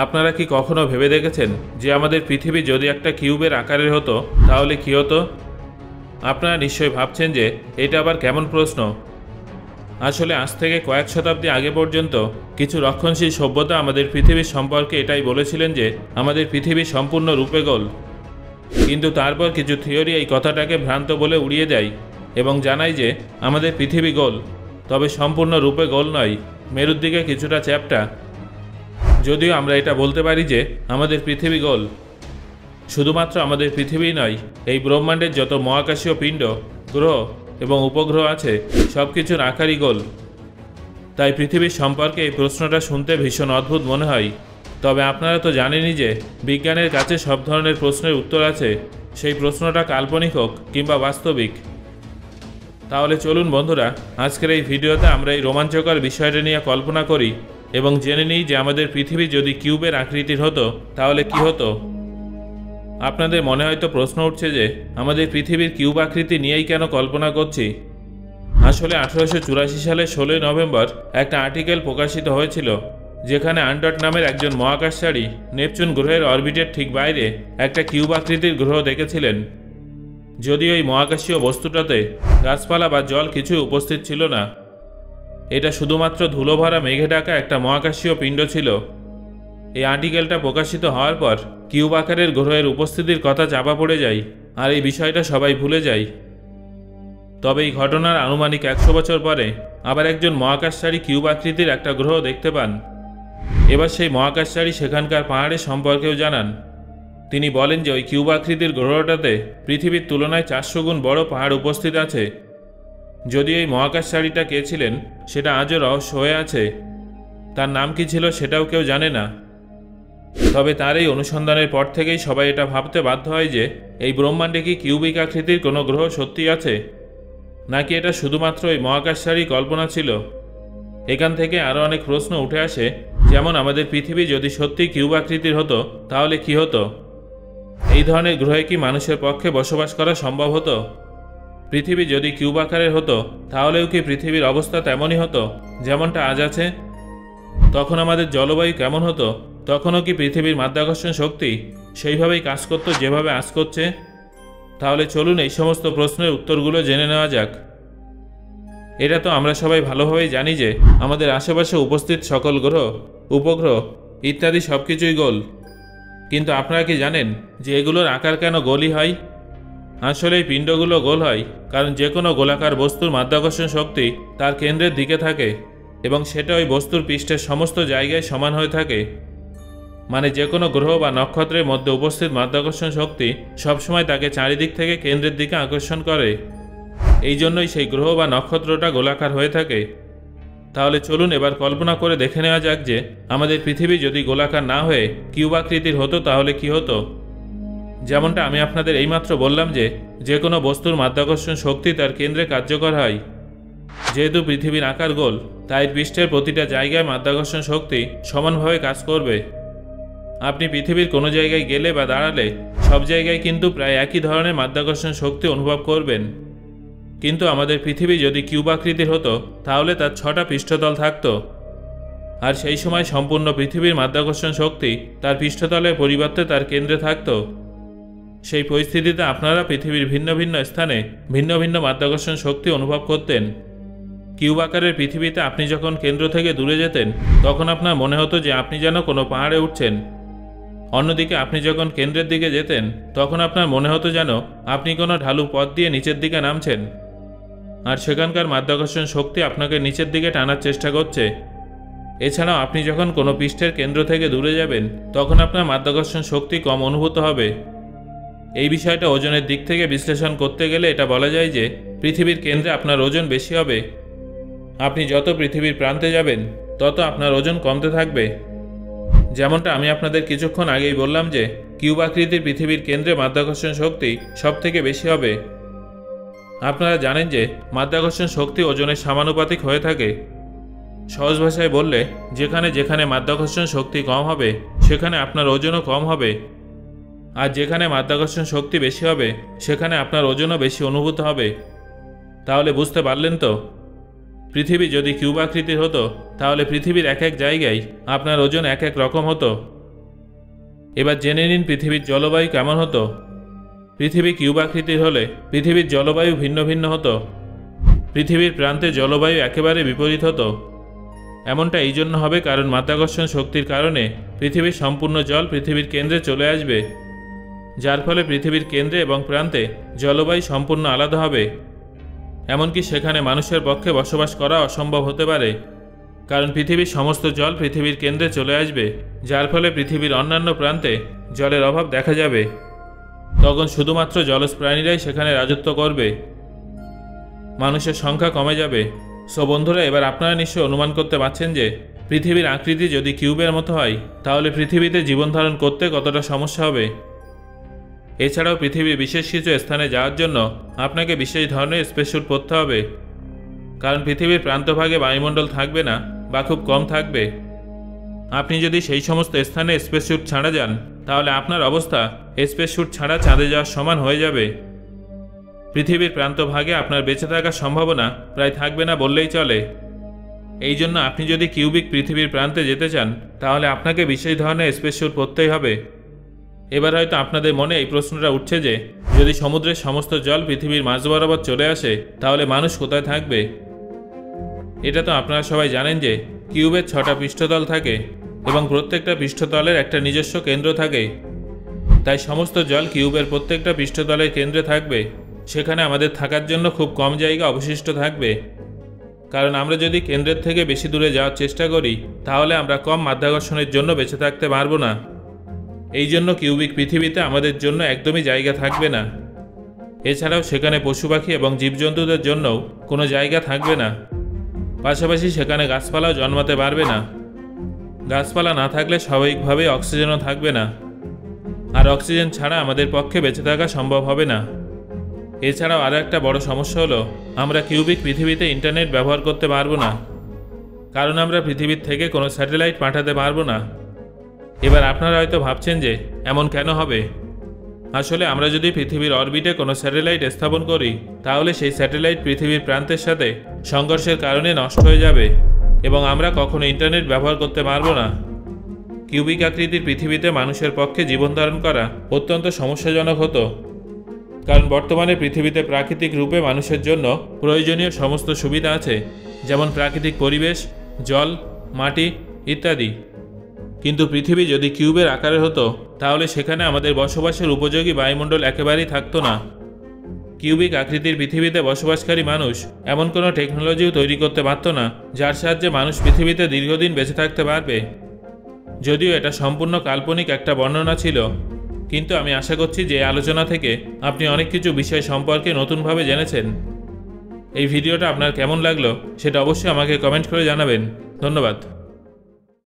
আপনারা কি কখনো ভেবে দেখেছেন যে আমাদের পৃথিবী যদি একটা কিউবের আকারের হতো তাহলে কি হতো? আপনারা নিশ্চয়ই ভাবছেন যে এটা আবার কেমন প্রশ্ন। আসলে আজ থেকে কয়েক শতাব্দী আগে পর্যন্ত কিছু রক্ষণশীল সভ্যতা আমাদের পৃথিবীর সম্পর্কে এটাই বলেছিলেন যে আমাদের পৃথিবী সম্পূর্ণ রূপে গোল। কিন্তু তারপর কিছু থিওরি এই কথাটাকে ভ্রান্ত বলে উড়িয়ে দেয় এবং জানায় যে আমাদের পৃথিবী গোল, তবে সম্পূর্ণ রূপে গোল নয়, মেরুর দিকে কিছুটা চ্যাপ্টা। যদিও আমরা এটা বলতে পারি যে আমাদের পৃথিবী গোল, শুধুমাত্র আমাদের পৃথিবী নয়, এই ব্রহ্মাণ্ডের যত মহাকাশীয় পিণ্ড, গ্রহ এবং উপগ্রহ আছে সব কিছুর আকারই গোল। তাই পৃথিবীর সম্পর্কে এই প্রশ্নটা শুনতে ভীষণ অদ্ভুত মনে হয়, তবে আপনারা তো জানেনই যে বিজ্ঞানের কাছে সব ধরনের প্রশ্নের উত্তর আছে, সেই প্রশ্নটা কাল্পনিক হোক কিংবা বাস্তবিক। তাহলে চলুন বন্ধুরা, আজকের এই ভিডিওতে আমরা এই রোমাঞ্চকর বিষয়টা নিয়ে কল্পনা করি এবং জেনে নিই যে আমাদের পৃথিবী যদি কিউবের আকৃতির হতো তাহলে কি হতো। আপনাদের মনে হয়তো প্রশ্ন উঠছে যে আমাদের পৃথিবীর কিউব আকৃতি নিয়েই কেন কল্পনা করছি। আসলে 1884 সালের 16 নভেম্বর একটা আর্টিকেল প্রকাশিত হয়েছিল যেখানে আন্ডট নামের একজন মহাকাশচারী নেপচুন গ্রহের অরবিটের ঠিক বাইরে একটা কিউব আকৃতির গ্রহ দেখেছিলেন। যদিও এই মহাকাশীয় বস্তুটাতে গাছপালা বা জল কিছুই উপস্থিত ছিল না, এটা শুধুমাত্র ধুলোভরা মেঘে ঢাকা একটা মহাকাশীয় পিণ্ড ছিল। এই আর্টিকেলটা প্রকাশিত হওয়ার পর কিউব আকারের গ্রহের উপস্থিতির কথা চাপা পড়ে যায় আর এই বিষয়টা সবাই ভুলে যায়। তবে এই ঘটনার আনুমানিক 100 বছর পরে আবার একজন মহাকাশচারী কিউব আকৃতির একটা গ্রহ দেখতে পান। এবার সেই মহাকাশচারী সেখানকার পাহাড়ের সম্পর্কেও জানান। তিনি বলেন যে ওই কিউব আকৃতির গ্রহটাতে পৃথিবীর তুলনায় 400 গুণ বড় পাহাড় উপস্থিত আছে। যদিও এই মহাকাশচারীটা কে ছিলেন সেটা আজও রহস্য হয়ে আছে, তার নাম কি ছিল সেটাও কেউ জানে না। তবে তার এই অনুসন্ধানের পর থেকেই সবাই এটা ভাবতে বাধ্য হয় যে এই ব্রহ্মাণ্ডে কি কিউবিক আকৃতির কোনো গ্রহ সত্যি আছে, নাকি এটা শুধুমাত্র এই মহাকাশচারী কল্পনা ছিল। এখান থেকে আরও অনেক প্রশ্ন উঠে আসে, যেমন আমাদের পৃথিবী যদি সত্যি কিউব আকৃতির হতো তাহলে কি হতো? এই ধরনের গ্রহে কি মানুষের পক্ষে বসবাস করা সম্ভব হতো? পৃথিবী যদি কিউব আকারের হতো তাহলেও কি পৃথিবীর অবস্থা তেমনই হতো যেমনটা আজ আছে? তখন আমাদের জলবায়ু কেমন হতো? তখনও কি পৃথিবীর মাধ্যাকর্ষণ শক্তি সেইভাবেই কাজ করতো যেভাবে আজ করছে? তাহলে চলুন এই সমস্ত প্রশ্নের উত্তরগুলো জেনে নেওয়া যাক। এটা তো আমরা সবাই ভালোভাবেই জানি যে আমাদের আশেপাশে উপস্থিত সকল গ্রহ, উপগ্রহ ইত্যাদি সব কিছুই গোল। কিন্তু আপনারা কি জানেন যে এগুলোর আকার কেন গোলই হয়? আসলে এই পিণ্ডগুলো গোল হয় কারণ যে কোনো গোলাকার বস্তুর মাধ্যাকর্ষণ শক্তি তার কেন্দ্রের দিকে থাকে এবং সেটা ওই বস্তুর পৃষ্ঠের সমস্ত জায়গায় সমান হয়ে থাকে। মানে যে কোনো গ্রহ বা নক্ষত্রের মধ্যে উপস্থিত মাধ্যাকর্ষণ শক্তি সবসময় তাকে চারিদিক থেকে কেন্দ্রের দিকে আকর্ষণ করে। এই জন্যই সেই গ্রহ বা নক্ষত্রটা গোলাকার হয়ে থাকে। তাহলে চলুন এবার কল্পনা করে দেখে নেওয়া যাক যে আমাদের পৃথিবী যদি গোলাকার না হয়ে কিউব আকৃতির হতো তাহলে কি হতো। যেমনটা আমি আপনাদের এইমাত্র বললাম যে যে কোনো বস্তুর মাধ্যাকর্ষণ শক্তি তার কেন্দ্রে কার্যকর হয়। যেহেতু পৃথিবীর আকার গোল, তাই পৃষ্ঠের প্রতিটা জায়গায় মাধ্যাকর্ষণ শক্তি সমানভাবে কাজ করবে। আপনি পৃথিবীর কোনো জায়গায় গেলে বা দাঁড়ালে সব জায়গায় কিন্তু প্রায় একই ধরনের মাধ্যাকর্ষণ শক্তি অনুভব করবেন। কিন্তু আমাদের পৃথিবী যদি কিউব আকৃতির হতো তাহলে তার 6টা পৃষ্ঠতল থাকতো, আর সেই সময় সম্পূর্ণ পৃথিবীর মাধ্যাকর্ষণ শক্তি তার পৃষ্ঠতলের পরিবর্তে তার কেন্দ্রে থাকতো। সেই পরিস্থিতিতে আপনারা পৃথিবীর ভিন্ন ভিন্ন স্থানে ভিন্ন ভিন্ন মাধ্যাকর্ষণ শক্তি অনুভব করতেন। কিউব আকারের পৃথিবীতে আপনি যখন কেন্দ্র থেকে দূরে যেতেন তখন আপনার মনে হতো যে আপনি যেন কোনো পাহাড়ে উঠছেন। অন্যদিকে আপনি যখন কেন্দ্রের দিকে যেতেন তখন আপনার মনে হতো যেন আপনি কোনো ঢালু পথ দিয়ে নিচের দিকে নামছেন, আর সেখানকার মাধ্যাকর্ষণ শক্তি আপনাকে নিচের দিকে টানার চেষ্টা করছে। এছাড়াও আপনি যখন কোনো পৃষ্ঠের কেন্দ্র থেকে দূরে যাবেন তখন আপনার মাধ্যাকর্ষণ শক্তি কম অনুভূত হবে। এই বিষয়টা ওজনের দিক থেকে বিশ্লেষণ করতে গেলে এটা বলা যায় যে পৃথিবীর কেন্দ্রে আপনার ওজন বেশি হবে। আপনি যত পৃথিবীর প্রান্তে যাবেন তত আপনার ওজন কমতে থাকবে। যেমনটা আমি আপনাদের কিছুক্ষণ আগেই বললাম যে কিউব আকৃতির পৃথিবীর কেন্দ্রে মাধ্যাকর্ষণ শক্তি সব থেকে বেশি হবে। আপনারা জানেন যে মাধ্যাকর্ষণ শক্তি ওজনের সমানুপাতিক হয়ে থাকে। সহজ ভাষায় বললে যেখানে যেখানে মাধ্যাকর্ষণ শক্তি কম হবে সেখানে আপনার ওজনও কম হবে, আর যেখানে মাধ্যাকর্ষণ শক্তি বেশি হবে সেখানে আপনার ওজনও বেশি অনুভূত হবে। তাহলে বুঝতে পারলেন তো, পৃথিবী যদি কিউব আকৃতির হতো তাহলে পৃথিবীর এক এক জায়গায় আপনার ওজন এক এক রকম হতো। এবার জেনে নিন পৃথিবীর জলবায়ু কেমন হতো। পৃথিবী কিউব আকৃতির হলে পৃথিবীর জলবায়ু ভিন্ন ভিন্ন হতো। পৃথিবীর প্রান্তে জলবায়ু একেবারে বিপরীত হতো। এমনটা এই জন্য হবে কারণ মাধ্যাকর্ষণ শক্তির কারণে পৃথিবীর সম্পূর্ণ জল পৃথিবীর কেন্দ্রে চলে আসবে, যার ফলে পৃথিবীর কেন্দ্রে এবং প্রান্তে জলবায়ু সম্পূর্ণ আলাদা হবে। এমনকি সেখানে মানুষের পক্ষে বসবাস করা অসম্ভব হতে পারে, কারণ পৃথিবীর সমস্ত জল পৃথিবীর কেন্দ্রে চলে আসবে, যার ফলে পৃথিবীর অন্যান্য প্রান্তে জলের অভাব দেখা যাবে। তখন শুধুমাত্র জলজ প্রাণীরাই সেখানে রাজত্ব করবে, মানুষের সংখ্যা কমে যাবে। সো বন্ধুরা, এবার আপনারা নিশ্চয়ই অনুমান করতে পারছেন যে পৃথিবীর আকৃতি যদি কিউবের মতো হয় তাহলে পৃথিবীতে জীবন ধারণ করতে কতটা সমস্যা হবে। এছাড়াও পৃথিবীর বিশেষ কিছু স্থানে যাওয়ার জন্য আপনাকে বিশেষ ধরনের স্পেসস্যুট পরতে হবে, কারণ পৃথিবীর প্রান্তভাগে বায়ুমণ্ডল থাকবে না বা খুব কম থাকবে। আপনি যদি সেই সমস্ত স্থানে স্পেসস্যুট ছাড়া যান তাহলে আপনার অবস্থা স্পেসস্যুট ছাড়া চাঁদে যাওয়ার সমান হয়ে যাবে। পৃথিবীর প্রান্তভাগে আপনার বেঁচে থাকার সম্ভাবনা প্রায় থাকবে না বললেই চলে। এই জন্য আপনি যদি কিউবিক পৃথিবীর প্রান্তে যেতে চান তাহলে আপনাকে বিশেষ ধরনের স্পেসস্যুট পরতেই হবে। এবার হয়তো আপনাদের মনে এই প্রশ্নটা উঠছে যে যদি সমুদ্রের সমস্ত জল পৃথিবীর মাঝ বরাবর চলে আসে তাহলে মানুষ কোথায় থাকবে। এটা তো আপনারা সবাই জানেন যে কিউবের 6টা পৃষ্ঠতল থাকে এবং প্রত্যেকটা পৃষ্ঠতলের একটা নিজস্ব কেন্দ্র থাকে। তাই সমস্ত জল কিউবের প্রত্যেকটা পৃষ্ঠতলের কেন্দ্রে থাকবে। সেখানে আমাদের থাকার জন্য খুব কম জায়গা অবশিষ্ট থাকবে, কারণ আমরা যদি কেন্দ্রের থেকে বেশি দূরে যাওয়ার চেষ্টা করি তাহলে আমরা কম মাধ্যাকর্ষণের জন্য বেঁচে থাকতে পারবো না। এই জন্য কিউবিক পৃথিবীতে আমাদের জন্য একদমই জায়গা থাকবে না। এছাড়াও সেখানে পশু পাখি এবং জীবজন্তুদের জন্যও কোনো জায়গা থাকবে না। পাশাপাশি সেখানে গাছপালাও জন্মাতে পারবে না। গাছপালা না থাকলে স্বাভাবিকভাবেই অক্সিজেনও থাকবে না, আর অক্সিজেন ছাড়া আমাদের পক্ষে বেঁচে থাকা সম্ভব হবে না। এছাড়াও আরও একটা বড় সমস্যা হলো আমরা কিউবিক পৃথিবীতে ইন্টারনেট ব্যবহার করতে পারবো না, কারণ আমরা পৃথিবীর থেকে কোনো স্যাটেলাইট পাঠাতে পারবো না। এবার আপনারা হয়তো ভাবছেন যে এমন কেন হবে। আসলে আমরা যদি পৃথিবীর অরবিটে কোনো স্যাটেলাইট স্থাপন করি তাহলে সেই স্যাটেলাইট পৃথিবীর প্রান্তের সাথে সংঘর্ষের কারণে নষ্ট হয়ে যাবে এবং আমরা কখনো ইন্টারনেট ব্যবহার করতে পারবো না। কিউবিক আকৃতির পৃথিবীতে মানুষের পক্ষে জীবন ধারণ করা অত্যন্ত সমস্যাজনক হতো, কারণ বর্তমানে পৃথিবীতে প্রাকৃতিক রূপে মানুষের জন্য প্রয়োজনীয় সমস্ত সুবিধা আছে, যেমন প্রাকৃতিক পরিবেশ, জল, মাটি ইত্যাদি। কিন্তু পৃথিবী যদি কিউবের আকারের হতো তাহলে সেখানে আমাদের বসবাসের উপযোগী বায়ুমণ্ডল একেবারেই থাকতো না। কিউবিক আকৃতির পৃথিবীতে বসবাসকারী মানুষ এমন কোনো টেকনোলজিও তৈরি করতে পারত না যার সাহায্যে মানুষ পৃথিবীতে দীর্ঘদিন বেঁচে থাকতে পারবে। যদিও এটা সম্পূর্ণ কাল্পনিক একটা বর্ণনা ছিল, কিন্তু আমি আশা করছি যে আলোচনা থেকে আপনি অনেক কিছু বিষয় সম্পর্কে নতুনভাবে জেনেছেন। এই ভিডিওটা আপনার কেমন লাগলো সেটা অবশ্যই আমাকে কমেন্ট করে জানাবেন। ধন্যবাদ।